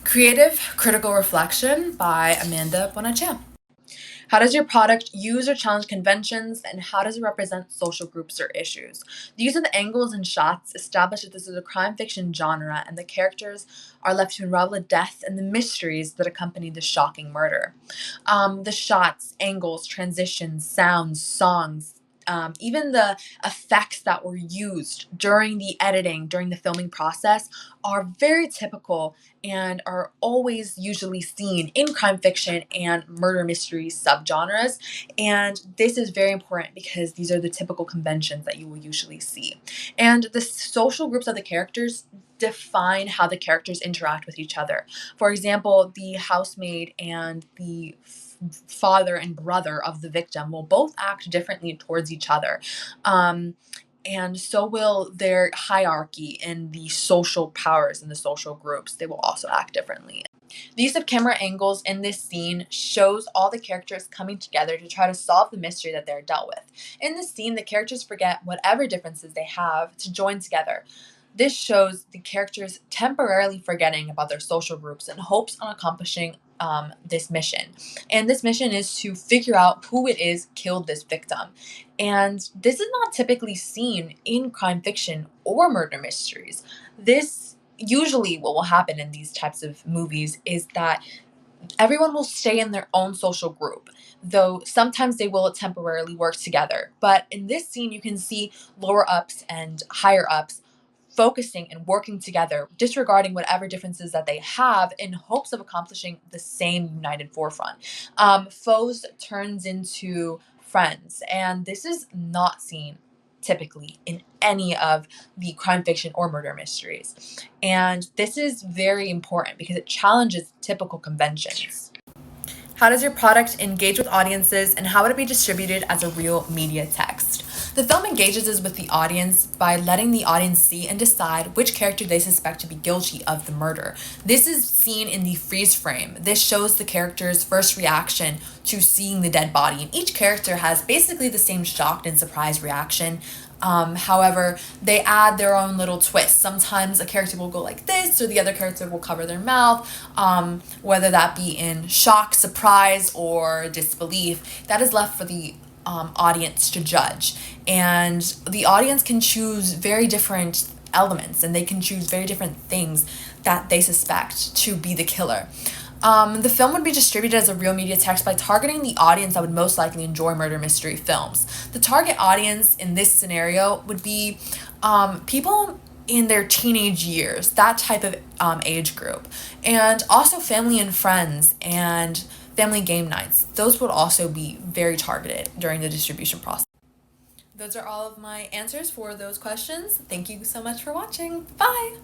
Creative Critical Reflection by Amanda Bonaccia. How does your product use or challenge conventions, and how does it represent social groups or issues? The use of the angles and shots establish that this is a crime fiction genre, and the characters are left to unravel the death and the mysteries that accompany the shocking murder. The shots, angles, transitions, sounds, songs, even the effects that were used during the editing, during the filming process, are very typical and are always usually seen in crime fiction and murder mystery subgenres. And this is very important because these are the typical conventions that you will usually see. And the social groups of the characters define how the characters interact with each other. For example, the housemaid and the father and brother of the victim will both act differently towards each other. And so will their hierarchy in the social powers in the social groups. They will also act differently. The use of camera angles in this scene shows all the characters coming together to try to solve the mystery that they're dealt with. In this scene, the characters forget whatever differences they have to join together. This shows the characters temporarily forgetting about their social groups in hopes on accomplishing this mission. And this mission is to figure out who it is killed this victim. And this is not typically seen in crime fiction or murder mysteries. This usually what will happen in these types of movies is that everyone will stay in their own social group, though sometimes they will temporarily work together. But in this scene, you can see lower ups and higher ups focusing and working together, disregarding whatever differences that they have in hopes of accomplishing the same united forefront. Foes turns into friends, and this is not seen typically in any of the crime fiction or murder mysteries. And this is very important because it challenges typical conventions. How does your product engage with audiences, and how would it be distributed as a real media text? The film engages us with the audience by letting the audience see and decide which character they suspect to be guilty of the murder. This is seen in the freeze frame. This shows the character's first reaction to seeing the dead body, and each character has basically the same shocked and surprised reaction. However, they add their own little twist. Sometimes a character will go like this, or the other character will cover their mouth, whether that be in shock, surprise, or disbelief. That is left for the audience to judge. And the audience can choose very different elements, and they can choose very different things that they suspect to be the killer. The film would be distributed as a real media text by targeting the audience that would most likely enjoy murder mystery films. The target audience in this scenario would be people in their teenage years, that type of age group, and also family and friends and family game nights. Those would also be very targeted during the distribution process. Those are all of my answers for those questions. Thank you so much for watching. Bye!